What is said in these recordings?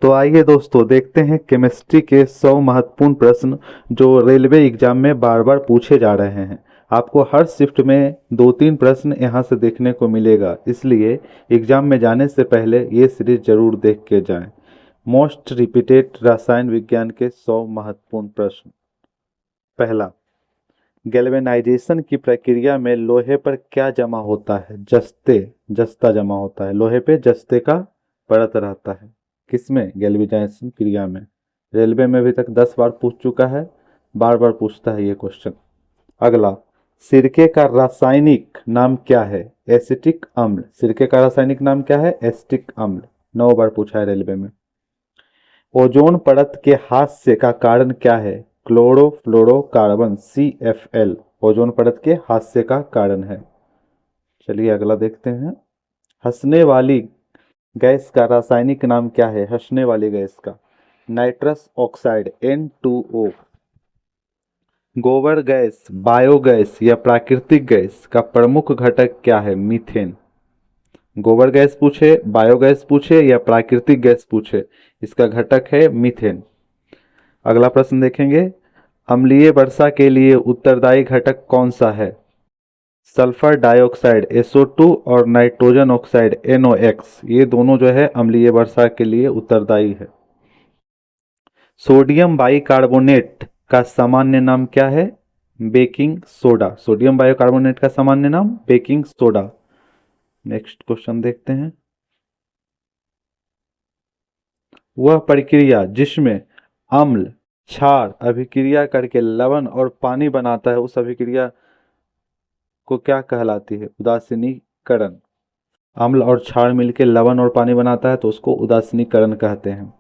तो आइए दोस्तों देखते हैं केमिस्ट्री के 100 महत्वपूर्ण प्रश्न जो रेलवे एग्जाम में बार बार पूछे जा रहे हैं। आपको हर शिफ्ट में 2-3 प्रश्न यहाँ से देखने को मिलेगा, इसलिए एग्जाम में जाने से पहले ये सीरीज जरूर देख के जाएं। मोस्ट रिपीटेड रसायन विज्ञान के 100 महत्वपूर्ण प्रश्न। पहला, गैल्वेनाइजेशन की प्रक्रिया में लोहे पर क्या जमा होता है? जस्ता जमा होता है। लोहे पे जस्ते का परत रहता है। किसमें? गैल्वेनाइजेशन क्रिया में। रेलवे में अभी तक 10 बार पूछ चुका है, बार बार पूछता है ये क्वेश्चन। अगला, सिरके का रासायनिक नाम क्या है? एसिटिक अम्ल। सिरके का रासायनिक नाम क्या है? एसिटिक अम्ल। 9 बार पूछा है रेलवे में। ओजोन परत के हादसे का कारण क्या है? क्लोरोफ्लोरोकार्बन CFL ओजोन परत के हादसे का कारण है। चलिए अगला देखते हैं। हंसने वाली गैस का रासायनिक नाम क्या है? हंसने वाली गैस का नाइट्रस ऑक्साइड N2O। गोबर गैस, बायोगैस या प्राकृतिक गैस का प्रमुख घटक क्या है? मीथेन। गोबर गैस पूछे, बायोगैस पूछे या प्राकृतिक गैस पूछे, इसका घटक है मीथेन। अगला प्रश्न देखेंगे। अम्लीय वर्षा के लिए उत्तरदायी घटक कौन सा है? सल्फर डाइऑक्साइड SO2 और नाइट्रोजन ऑक्साइड NOx, ये दोनों जो है अम्लीय वर्षा के लिए उत्तरदायी है। सोडियम बाइकार्बोनेट का सामान्य नाम क्या है? Baking soda. सोडियम बाइकार्बोनेट का सामान्य नाम बेकिंग सोडा। नेक्स्ट क्वेश्चन देखते हैं। वह प्रक्रिया जिसमें अम्ल क्षार अभिक्रिया करके लवण और पानी बनाता है, उस अभिक्रिया को क्या कहलाती है? उदासीनीकरण। अम्ल और क्षार मिलकर लवण और पानी बनाता है तो उसको उदासीनीकरण कहते हैं।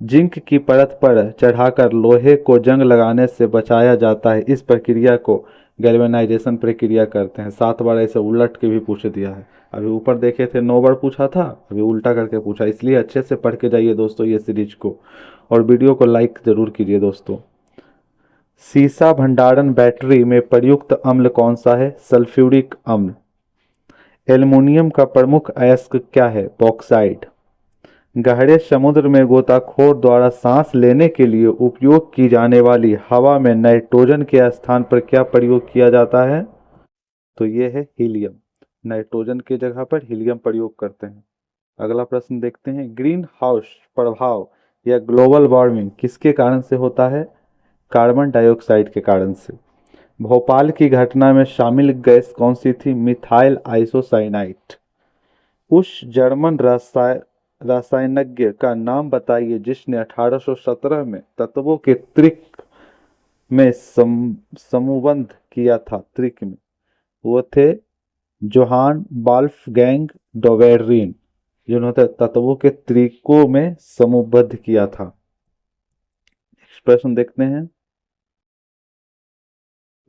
जिंक की परत पर चढ़ाकर लोहे को जंग लगाने से बचाया जाता है, इस प्रक्रिया को गैल्वेनाइजेशन प्रक्रिया करते हैं। 7 बार ऐसे उलट के भी पूछ दिया है। अभी ऊपर देखे थे 9 बार पूछा था, अभी उल्टा करके पूछा, इसलिए अच्छे से पढ़ के जाइए दोस्तों ये सीरीज को, और वीडियो को लाइक जरूर कीजिए दोस्तों। सीसा भंडारण बैटरी में प्रयुक्त अम्ल कौन सा है? सल्फ्यूरिक अम्ल। एल्युमिनियम का प्रमुख अयस्क क्या है? बॉक्साइट। गहरे समुद्र में गोताखोर द्वारा सांस लेने के लिए उपयोग की जाने वाली हवा में नाइट्रोजन के स्थान पर क्या प्रयोग किया जाता है? तो ये है हीलियम। नाइट्रोजन की जगह पर हीलियम प्रयोग करते हैं। अगला प्रश्न देखते हैं। ग्रीन हाउस प्रभाव या ग्लोबल वार्मिंग किसके कारण से होता है? कार्बन डाइऑक्साइड के कारण से। भोपाल की घटना में शामिल गैस कौन सी थी? Methyl isocyanide. उस जर्मन रसायनज्ञ का नाम बताइए जिसने 1817 में तत्वों के त्रिक में समूहबंध किया था। त्रिक में वो थे जोहान वॉल्फगैंग डोवेरिन, जिन्होंने तत्वों के त्रिकों में समूहबद्ध किया था। नेक्स्ट प्रश्न देखते हैं।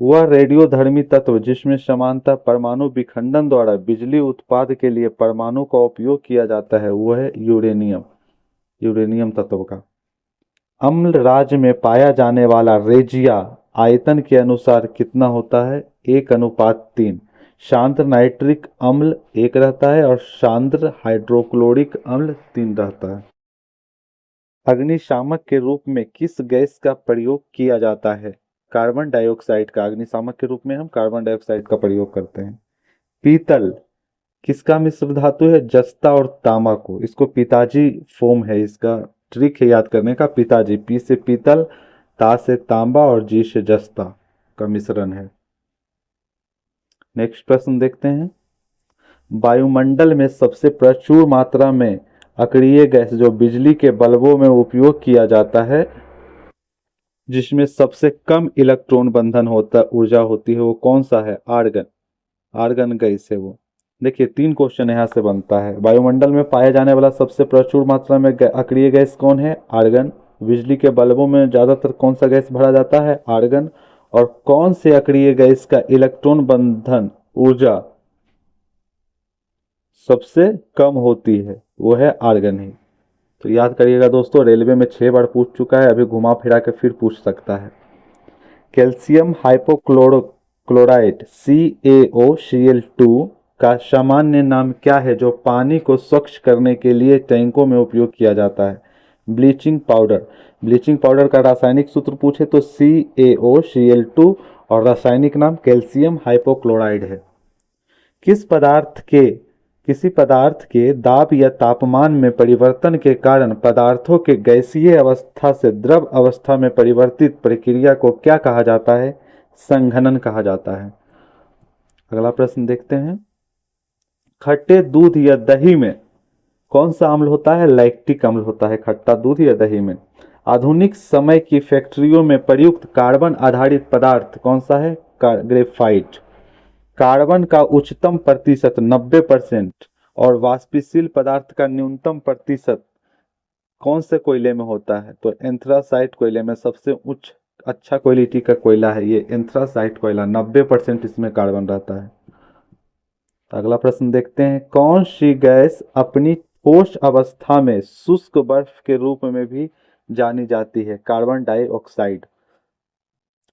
वह रेडियोधर्मी तत्व जिसमें समानता परमाणु विखंडन द्वारा बिजली उत्पाद के लिए परमाणु का उपयोग किया जाता है, वह है यूरेनियम। यूरेनियम तत्व का। अम्ल राज्य में पाया जाने वाला रेजिया आयतन के अनुसार कितना होता है? 1:3। शांत नाइट्रिक अम्ल 1 रहता है और शांत हाइड्रोक्लोरिक अम्ल 3 रहता है। अग्निशामक के रूप में किस गैस का प्रयोग किया जाता है? कार्बन डाइऑक्साइड का। अग्निशामक के रूप में हम कार्बन डाइऑक्साइड का प्रयोग करते हैं। पीतल किसका मिश्र धातु है? जस्ता और तांबा को। इसको पिताजी फोम है, इसका ट्रिक है याद करने का। पिताजी, पी से पीतल, ता से तांबा और जी से जस्ता का मिश्रण है। नेक्स्ट प्रश्न देखते हैं। वायुमंडल में सबसे प्रचुर मात्रा में अक्रिय गैस जो बिजली के बल्बों में उपयोग किया जाता है, जिसमें सबसे कम इलेक्ट्रॉन बंधन होता ऊर्जा होती है, वो कौन सा है? आर्गन। आर्गन गैस है वो। देखिए 3 क्वेश्चन यहाँ से बनता है। वायुमंडल में पाया जाने वाला सबसे प्रचुर मात्रा में अक्रिय गैस कौन है? आर्गन। बिजली के बल्बों में ज्यादातर कौन सा गैस भरा जाता है? आर्गन। और कौन से अक्रिय गैस का इलेक्ट्रॉन बंधन ऊर्जा सबसे कम होती है? वो है आर्गन ही। तो याद करिएगा दोस्तों, रेलवे में 6 बार पूछ चुका है, अभी घुमा फिरा के फिर पूछ सकता है। कैल्शियम हाइपोक्लोराइड CaOCl2 का सामान्य नाम क्या है जो पानी को स्वच्छ करने के लिए टैंकों में उपयोग किया जाता है? Bleaching powder. ब्लीचिंग पाउडर का रासायनिक सूत्र पूछे तो CaOCl2 और रासायनिक नाम कैल्शियम हाइपोक्लोराइड है। किसी पदार्थ के दाब या तापमान में परिवर्तन के कारण पदार्थों के गैसीय अवस्था से द्रव अवस्था में परिवर्तित प्रक्रिया को क्या कहा जाता है? संघनन कहा जाता है। अगला प्रश्न देखते हैं। खट्टे दूध या दही में कौन सा अम्ल होता है? लैक्टिक अम्ल होता है खट्टा दूध या दही में। आधुनिक समय की फैक्ट्रियों में प्रयुक्त कार्बन आधारित पदार्थ कौन सा है? ग्रेफाइट। कार्बन का उच्चतम प्रतिशत 90% और वाष्पशील पदार्थ का न्यूनतम प्रतिशत कौन से कोयले में होता है? तो एंथ्रासाइट कोयले में सबसे उच्च अच्छा क्वालिटी का कोयला है ये एंथ्रासाइट कोयला, 90% इसमें कार्बन रहता है। अगला प्रश्न देखते हैं। कौन सी गैस अपनी ठोस अवस्था में शुष्क बर्फ के रूप में भी जानी जाती है? Carbon dioxide.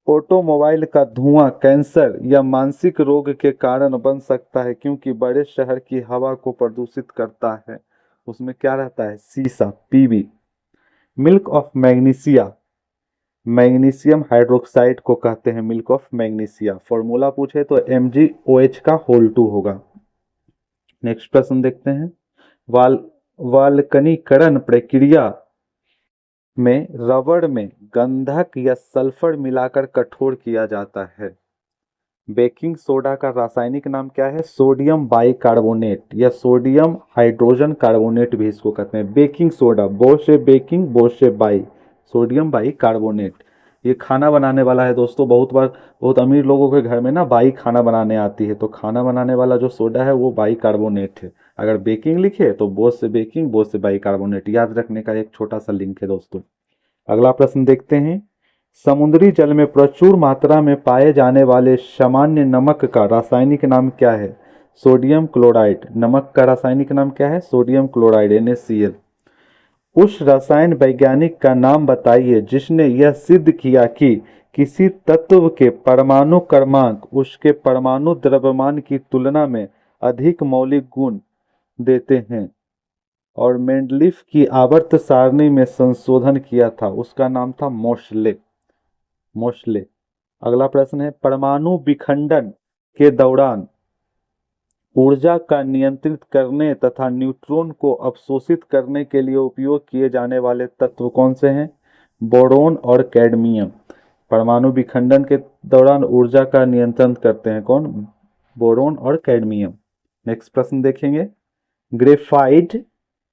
ऑटोमोबाइल का धुआं कैंसर या मानसिक रोग के कारण बन सकता है क्योंकि बड़े शहर की हवा को प्रदूषित करता है। उसमें क्या रहता है? सीसा, PB. Milk of magnesia, magnesium hydroxide को कहते हैं मिल्क ऑफ मैग्नीशिया। फॉर्मूला पूछे तो MgOH का होल 2 होगा। नेक्स्ट प्रश्न देखते हैं। वाल्कनीकरण प्रक्रिया में रबड़ में गंधक या सल्फर मिलाकर कठोर किया जाता है। बेकिंग सोडा का रासायनिक नाम क्या है? सोडियम बाइकार्बोनेट या सोडियम हाइड्रोजन कार्बोनेट भी इसको कहते हैं। बेकिंग सोडा, बो से बेकिंग, बो से बाई, सोडियम बाइकार्बोनेट। ये खाना बनाने वाला है दोस्तों। बहुत अमीर लोगों के घर में ना बाई खाना बनाने आती है, तो खाना बनाने वाला जो सोडा है वो बाइकार्बोनेट है। अगर बेकिंग लिखे तो बो से बेकिंग, बो से बाइकार्बोनेट, याद रखने का एक छोटा सा लिंक है दोस्तों। अगला प्रश्न देखते हैं। समुद्री जल में प्रचुर मात्रा में पाए जाने वाले सामान्य नमक का रासायनिक नाम क्या है? Sodium chloride. नमक का रासायनिक नाम क्या है? Sodium chloride, NaCl। उस रसायन वैज्ञानिक का नाम बताइए जिसने यह सिद्ध किया कि किसी तत्व के परमाणु क्रमांक उसके परमाणु द्रव्यमान की तुलना में अधिक मौलिक गुण देते हैं और मेंडलीफ की आवर्त सारणी में संशोधन किया था। उसका नाम था मोशले। अगला प्रश्न है। परमाणु विखंडन के दौरान ऊर्जा का नियंत्रित करने तथा न्यूट्रॉन को अवशोषित करने के लिए उपयोग किए जाने वाले तत्व कौन से हैं? बोरोन और कैडमियम। परमाणु विखंडन के दौरान ऊर्जा का नियंत्रण करते हैं कौन? बोरोन और कैडमियम। नेक्स्ट प्रश्न देखेंगे। ग्रेफाइट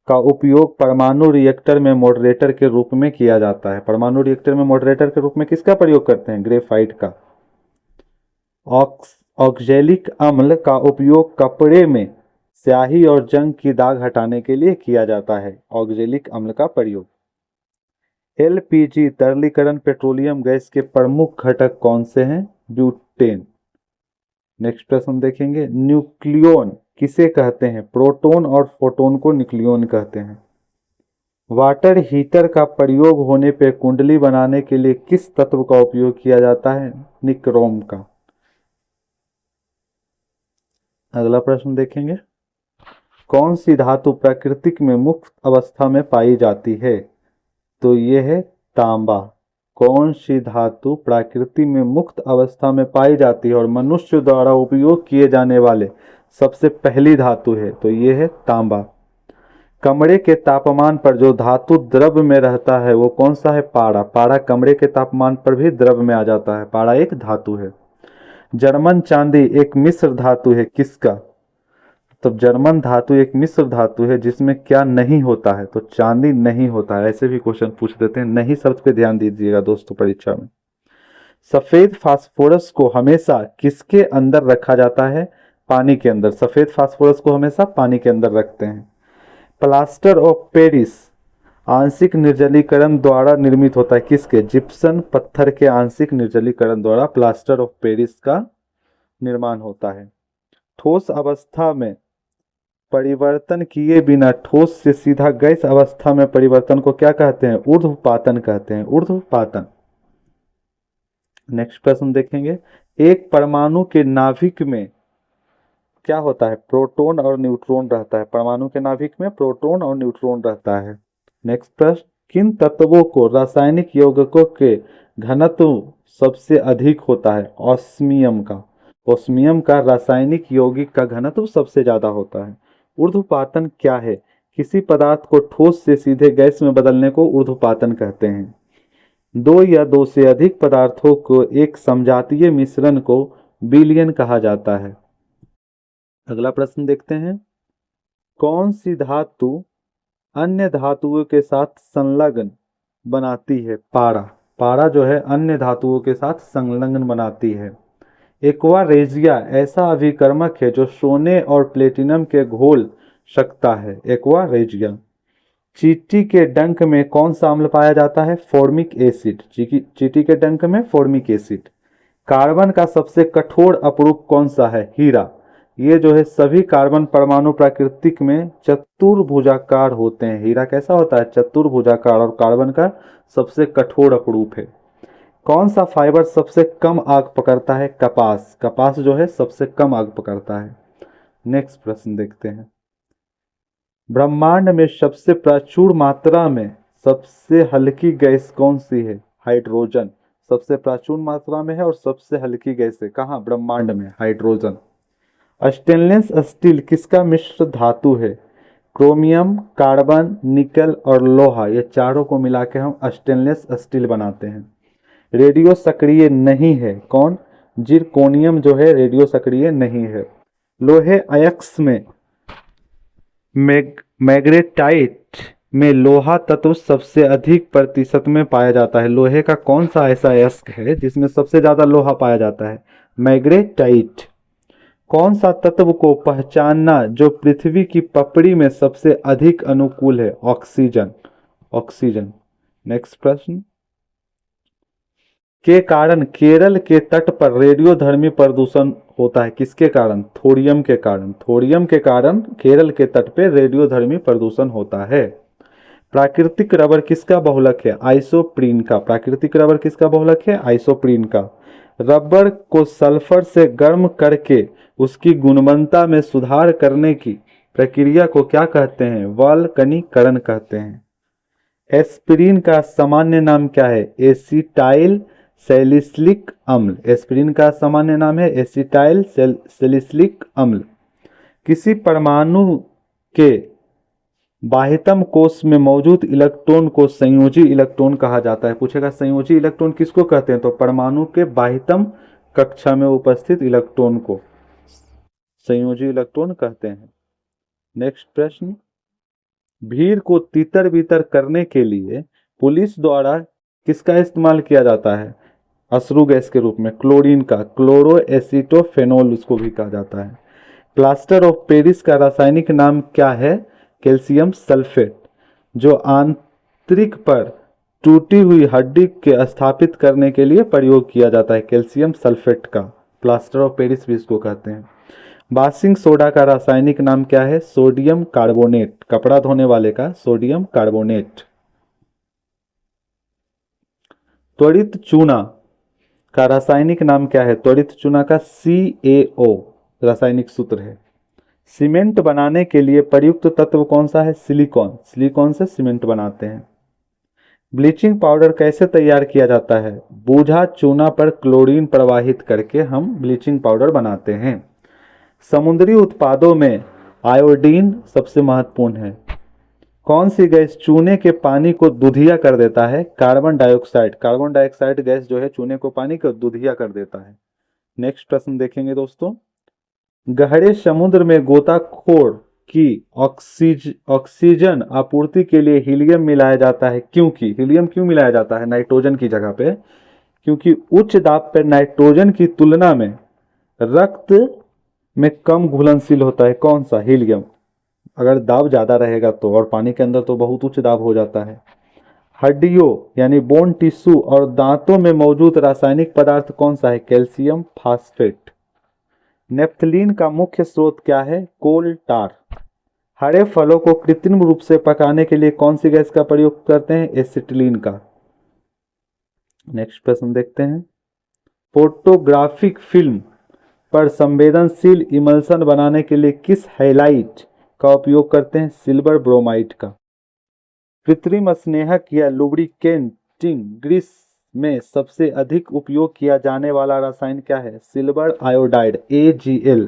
का उपयोग परमाणु रिएक्टर में मॉडरेटर के रूप में किया जाता है। परमाणु रिएक्टर में मॉडरेटर के रूप में किसका प्रयोग करते हैं? ग्रेफाइट का। ऑक्जेलिक अम्ल का उपयोग कपड़े में स्याही और जंग की दाग हटाने के लिए किया जाता है। ऑक्जेलिक अम्ल का प्रयोग। LPG तरलीकरण पेट्रोलियम गैस के प्रमुख घटक कौन से हैं? ब्यूटेन। नेक्स्ट प्रश्न देखेंगे। न्यूक्लियॉन किसे कहते हैं? प्रोटॉन और फोटोन को न्यूक्लियॉन कहते हैं। वाटर हीटर का प्रयोग होने पर कुंडली बनाने के लिए किस तत्व का उपयोग किया जाता है? निक्रोम का। अगला प्रश्न देखेंगे। कौन सी धातु प्राकृतिक में मुक्त अवस्था में पाई जाती है? तो ये है तांबा। कौन सी धातु प्रकृति में मुक्त अवस्था में पाई जाती है और मनुष्य द्वारा उपयोग किए जाने वाले सबसे पहली धातु है? तो ये है तांबा। कमरे के तापमान पर जो धातु द्रव में रहता है वो कौन सा है? पारा। पारा कमरे के तापमान पर भी द्रव में आ जाता है। पारा एक धातु है। जर्मन चांदी एक मिश्र धातु है किसका? तो जर्मन धातु एक मिश्र धातु है जिसमें क्या नहीं होता है? तो चांदी नहीं होता है। ऐसे भी क्वेश्चन पूछ देते हैं, नहीं शब्द पे ध्यान दीजिएगा दोस्तों परीक्षा में। सफेद फास्फोरस को हमेशा किसके अंदर रखा जाता है? पानी के अंदर। सफेद फास्फोरस को हमेशा पानी के अंदर रखते हैं। प्लास्टर ऑफ पेरिस आंशिक निर्जलीकरण द्वारा निर्मित होता है किसके? जिप्सम पत्थर के आंशिक निर्जलीकरण द्वारा प्लास्टर ऑफ पेरिस का निर्माण होता है। ठोस अवस्था में परिवर्तन किए बिना ठोस से सीधा गैस अवस्था में परिवर्तन को क्या कहते हैं? ऊर्ध्वपातन कहते हैं। ऊर्ध्वपातन। नेक्स्ट प्रश्न देखेंगे। एक परमाणु के नाभिक में क्या होता है? प्रोटॉन और न्यूट्रॉन रहता है। परमाणु के नाभिक में प्रोटॉन और न्यूट्रॉन रहता है। नेक्स्ट प्रश्न। किन तत्वों को रासायनिक यौगिकों के घनत्व सबसे अधिक होता है? ऑस्मियम का। ऑस्मियम का रासायनिक यौगिक का घनत्व सबसे ज्यादा होता है। ऊर्ध्वपातन क्या है? किसी पदार्थ को ठोस से सीधे गैस में बदलने को ऊर्ध्वपातन कहते हैं। दो या दो से अधिक पदार्थों को एक समजातीय मिश्रण को विलयन कहा जाता है। अगला प्रश्न देखते हैं। कौन सी धातु अन्य धातुओं के साथ संलग्न बनाती है? पारा। पारा जो है अन्य धातुओं के साथ संलग्न बनाती है। एक्वा रेजिया ऐसा अभिकर्मक है जो सोने और प्लेटिनम के घोल सकता है। Aqua regia. चींटी के डंक में कौन सा अम्ल पाया जाता है? Formic acid. चींटी के डंक में फॉर्मिक एसिड। कार्बन का सबसे कठोर अपरूप कौन सा है? हीरा। ये जो है सभी कार्बन परमाणु प्राकृतिक में चतुर्भुजाकार होते हैं। हीरा कैसा होता है? चतुर्भुजाकार, और कार्बन का सबसे कठोर अपरूप है। कौन सा फाइबर सबसे कम आग पकड़ता है? कपास। कपास जो है सबसे कम आग पकड़ता है। नेक्स्ट प्रश्न देखते हैं। ब्रह्मांड में सबसे प्रचुर मात्रा में सबसे हल्की गैस कौन सी है? हाइड्रोजन। सबसे प्रचुर मात्रा में है और सबसे हल्की गैस है। कहाँ? ब्रह्मांड में। हाइड्रोजन। स्टेनलेस स्टील किसका मिश्र धातु है? क्रोमियम, कार्बन, निकल और लोहा, ये चारों को मिला के हम स्टेनलेस स्टील बनाते हैं। रेडियो सक्रिय नहीं है कौन? जिरकोनियम जो है रेडियो सक्रिय नहीं है। लोहे अयस्क में मैग्नेटाइट में लोहा तत्व सबसे अधिक प्रतिशत में पाया जाता है। लोहे का कौन सा ऐसा अयस्क है जिसमें सबसे ज्यादा लोहा पाया जाता है? मैग्नेटाइट। कौन सा तत्व को पहचानना जो पृथ्वी की पपड़ी में सबसे अधिक अनुकूल है? ऑक्सीजन। ऑक्सीजन। नेक्स्ट प्रश्न। के कारण केरल के तट पर रेडियोधर्मी प्रदूषण होता है? किसके कारण? थोरियम के कारण। थोरियम के कारण केरल के तट पर रेडियोधर्मी प्रदूषण होता है। प्राकृतिक रबर किसका बहुलक है? आइसोप्रीन का। प्राकृतिक रबर किसका बहुलक है? आइसोप्रीन का। रबर को सल्फर से गर्म करके उसकी गुणवत्ता में सुधार करने की प्रक्रिया को क्या कहते हैं? वल्कनीकरण कहते हैं। एस्पिरिन का सामान्य नाम क्या है? एसिटाइल सैलिसिलिक अम्ल। एस्पिरिन का सामान्य नाम है एसिटाइल सैलिसिलिक अम्ल। किसी परमाणु के बाह्यतम कोश में मौजूद इलेक्ट्रॉन को संयोजी इलेक्ट्रॉन कहा जाता है। पूछेगा संयोजी इलेक्ट्रॉन किसको कहते हैं? तो परमाणु के बाह्यतम कक्षा में उपस्थित इलेक्ट्रॉन को संयोजी इलेक्ट्रॉन कहते हैं। नेक्स्ट प्रश्न। भीड़ को तितर बितर करने के लिए पुलिस द्वारा किसका इस्तेमाल किया जाता है? अश्रु गैस के रूप में। क्लोरीन का। क्लोरो एसिटोफेनोल उसको भी कहा जाता है। प्लास्टर ऑफ पेरिस का रासायनिक नाम क्या है? Calcium sulphate. जो आंतरिक पर टूटी हुई हड्डी के स्थापित करने के लिए प्रयोग किया जाता है। कैल्शियम सल्फेट का। प्लास्टर ऑफ पेरिस भी इसको कहते हैं। वाशिंग सोडा का रासायनिक नाम क्या है? Sodium carbonate. कपड़ा धोने वाले का सोडियम कार्बोनेट। त्वरित चूना का रासायनिक नाम क्या है? त्वरित चूना का CaO रासायनिक सूत्र है। सीमेंट बनाने के लिए प्रयुक्त तत्व कौन सा है? सिलिकॉन। सिलिकॉन से सीमेंट बनाते हैं। ब्लीचिंग पाउडर कैसे तैयार किया जाता है? बूझा चूना पर क्लोरीन प्रवाहित करके हम ब्लीचिंग पाउडर बनाते हैं। समुद्री उत्पादों में आयोडीन सबसे महत्वपूर्ण है। कौन सी गैस चूने के पानी को दूधिया कर देता है? Carbon dioxide. Carbon dioxide gas जो है चूने को पानी को दूधिया कर देता है। नेक्स्ट प्रश्न देखेंगे दोस्तों। गहरे समुद्र में गोताखोर की ऑक्सीजन आपूर्ति के लिए हीलियम मिलाया जाता है। क्योंकि हीलियम क्यों मिलाया जाता है नाइट्रोजन की जगह पे? क्योंकि उच्च दाब पर नाइट्रोजन की तुलना में रक्त में कम घुलनशील होता है। कौन सा? हीलियम। अगर दाब ज्यादा रहेगा तो, और पानी के अंदर तो बहुत उच्च दाब हो जाता है। हड्डियों यानी बोन टिश्यू और दांतों में मौजूद रासायनिक पदार्थ कौन सा है? Calcium phosphate. नेफ्थलीन का मुख्य स्रोत क्या है? कोल टार। हरे फलों को कृत्रिम रूप से पकाने के लिए कौन सी गैस का प्रयोग करते हैं? एसिटिलीन का। नेक्स्ट प्रश्न देखते हैं। फोटोग्राफिक फिल्म पर संवेदनशील इमल्सन बनाने के लिए किस हैलाइड का उपयोग करते हैं? सिल्वर ब्रोमाइड का। कृत्रिम स्नेहक या लुब्रिकेंटिंग ग्रीस में सबसे अधिक उपयोग किया जाने वाला रसायन क्या है? Silver iodide AgL।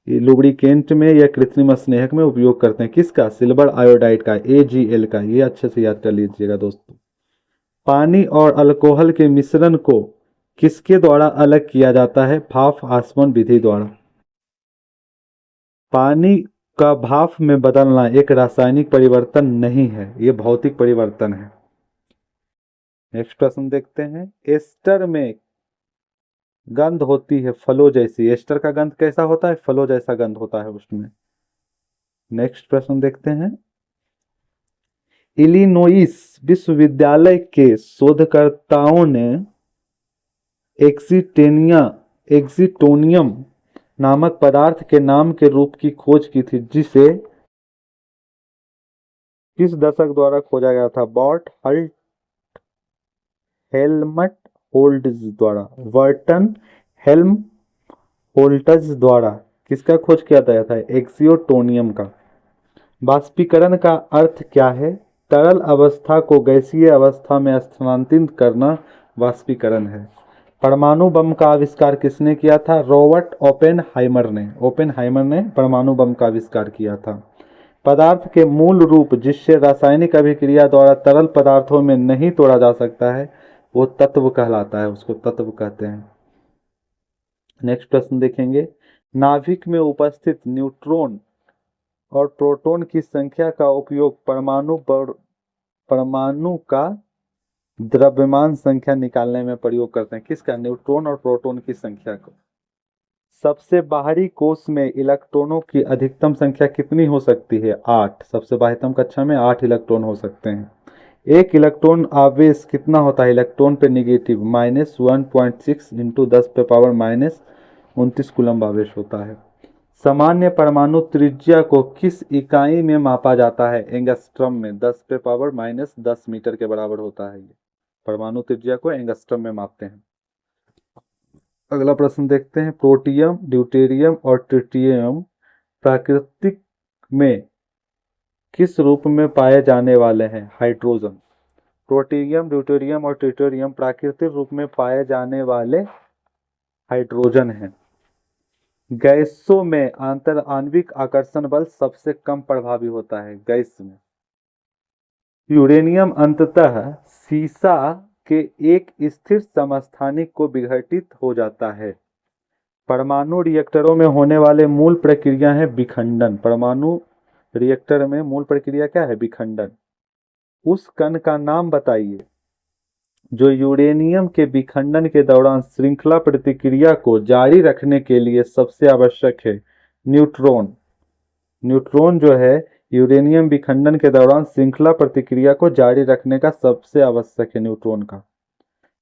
ये लुब्रिकेंट में या कृत्रिम स्नेहक में उपयोग करते हैं किसका? सिल्वर आयोडाइड का, AgL का। ये अच्छे से याद कर लीजिएगा दोस्तों। पानी और अल्कोहल के मिश्रण को किसके द्वारा अलग किया जाता है? भाप आसवन विधि द्वारा। पानी का भाप में बदलना एक रासायनिक परिवर्तन नहीं है, ये भौतिक परिवर्तन है। नेक्स्ट प्रश्न देखते हैं। एस्टर में गंध होती है फलों जैसी। एस्टर का गंध कैसा होता है? फलों जैसा गंध होता है उसमें। नेक्स्ट प्रश्न देखते हैं। इलिनोइस विश्वविद्यालय के शोधकर्ताओं ने एक्सीटोनियम नामक पदार्थ के नाम के रूप की खोज की थी, जिसे किस दशक द्वारा खोजा गया था? बॉर्ट हेल्मट होल्ट्ज द्वारा। वर्टन हेल्महोल्ट्ज द्वारा किसका खोज किया गया था? एक्सीटोनियम का। वाष्पीकरण का अर्थ क्या है? तरल अवस्था को गैसीय अवस्था में स्थानांतरित करना वाष्पीकरण है। परमाणु बम का आविष्कार किसने किया था? रॉबर्ट ओपेनहाइमर ने। ओपेनहाइमर ने परमाणु बम का आविष्कार किया था। पदार्थ के मूल रूप जिससे रासायनिक अभिक्रिया द्वारा तरल पदार्थों में नहीं तोड़ा जा सकता है वो तत्व कहलाता है, उसको तत्व कहते हैं। नेक्स्ट प्रश्न देखेंगे। नाभिक में उपस्थित न्यूट्रॉन और प्रोटॉन की संख्या का उपयोग परमाणु का द्रव्यमान संख्या निकालने में प्रयोग करते हैं। किसका? न्यूट्रॉन और प्रोटॉन की संख्या को। सबसे बाहरी कोश में इलेक्ट्रॉनों की अधिकतम संख्या कितनी हो सकती है? 8। सबसे बाह्यतम कक्षा में 8 इलेक्ट्रॉन हो सकते हैं। एक इलेक्ट्रॉन आवेश कितना होता है? इलेक्ट्रॉन पे निगेटिव -1.6 × 10⁻⁻29 कूलम्ब आवेश होता है। सामान्य परमाणु त्रिज्या को किस इकाई में मापा जाता है? एंगस्ट्रम में। 10⁻−10 मीटर के बराबर होता है। ये परमाणु त्रिज्या को एंगस्ट्रम में मापते हैं। अगला प्रश्न देखते हैं। प्रोटियम, ड्यूटेरियम और ट्रिटियम प्रकृति में किस रूप में पाए जाने वाले हैं? हाइड्रोजन। प्रोटियम, ड्यूटेरियम और ट्रिटियम प्राकृतिक रूप में पाए जाने वाले हाइड्रोजन हैं। गैसों में आंतर आणविक आकर्षण बल सबसे कम प्रभावी होता है गैस में। यूरेनियम अंततः सीसा के एक स्थिर समस्थानिक को विघटित हो जाता है। परमाणु रिएक्टरों में होने वाले मूल प्रक्रिया है विखंडन। परमाणु रिएक्टर में मूल प्रक्रिया क्या है? विखंडन। उस कण का नाम बताइए जो यूरेनियम के विखंडन के दौरान श्रृंखला प्रतिक्रिया को जारी रखने के लिए सबसे आवश्यक है। न्यूट्रॉन। न्यूट्रॉन जो है यूरेनियम विखंडन के दौरान श्रृंखला प्रतिक्रिया को जारी रखने का सबसे आवश्यक है न्यूट्रॉन का।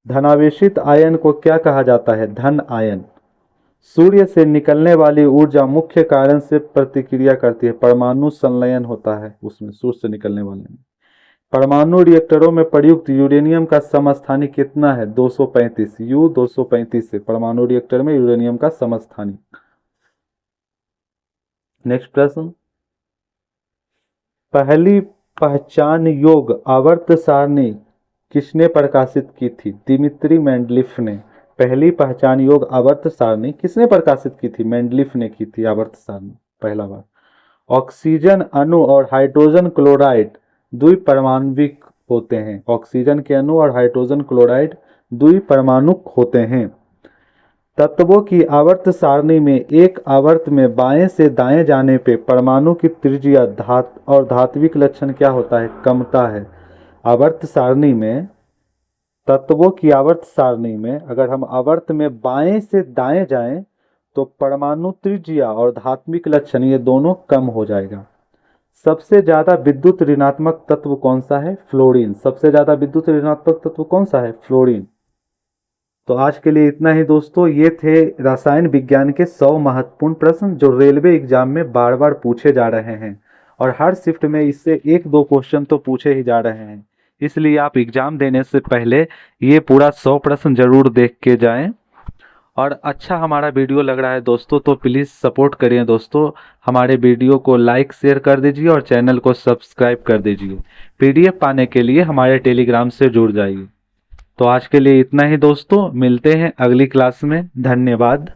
धनावेशित आयन को क्या कहा जाता है? धन आयन। सूर्य से निकलने वाली ऊर्जा मुख्य कारण से प्रतिक्रिया करती है। परमाणु संलयन होता है उसमें, सूर्य से निकलने वाले में। परमाणु रिएक्टरों में प्रयुक्त यूरेनियम का समस्थानिक कितना है? 235। U 235 है परमाणु रिएक्टर में यूरेनियम का समस्थानिक। नेक्स्ट प्रश्न। पहली पहचान योग आवर्त सारणी किसने प्रकाशित की थी? दिमित्री मेंडलीफ ने। पहली पहचान योग आवर्त सारणी किसने प्रकाशित की थी? मेंडलीफ ने की थी आवर्त सारणी पहला बार। ऑक्सीजन अणु और हाइड्रोजन क्लोराइड द्विपरमाणुक होते हैं। ऑक्सीजन के अणु और हाइड्रोजन क्लोराइड द्विपरमाणुक होते हैं। तत्वों की आवर्त सारणी में एक आवर्त में बाएं से दाएं जाने पे परमाणु की त्रिज्या और धात्विक लक्षण क्या होता है? कमता है। आवर्त सारणी में, तत्वों की आवर्त सारणी में अगर हम आवर्त में बाएं से दाएं जाएं तो परमाणु त्रिज्या और धात्विक लक्षण ये दोनों कम हो जाएगा। सबसे ज्यादा विद्युत ऋणात्मक तत्व कौन सा है? फ्लोरीन। सबसे ज्यादा विद्युत ऋणात्मक तत्व कौन सा है? फ्लोरीन। तो आज के लिए इतना ही दोस्तों। ये थे रसायन विज्ञान के 100 महत्वपूर्ण प्रश्न जो रेलवे एग्जाम में बार बार पूछे जा रहे हैं और हर शिफ्ट में इससे 1-2 क्वेश्चन तो पूछे ही जा रहे हैं। इसलिए आप एग्जाम देने से पहले ये पूरा 100 प्रश्न जरूर देख के जाएं और अच्छा हमारा वीडियो लग रहा है दोस्तों तो प्लीज़ सपोर्ट करिए दोस्तों, हमारे वीडियो को लाइक शेयर कर दीजिए और चैनल को सब्सक्राइब कर दीजिए। पीडीएफ पाने के लिए हमारे टेलीग्राम से जुड़ जाइए। तो आज के लिए इतना ही दोस्तों, मिलते हैं अगली क्लास में। धन्यवाद।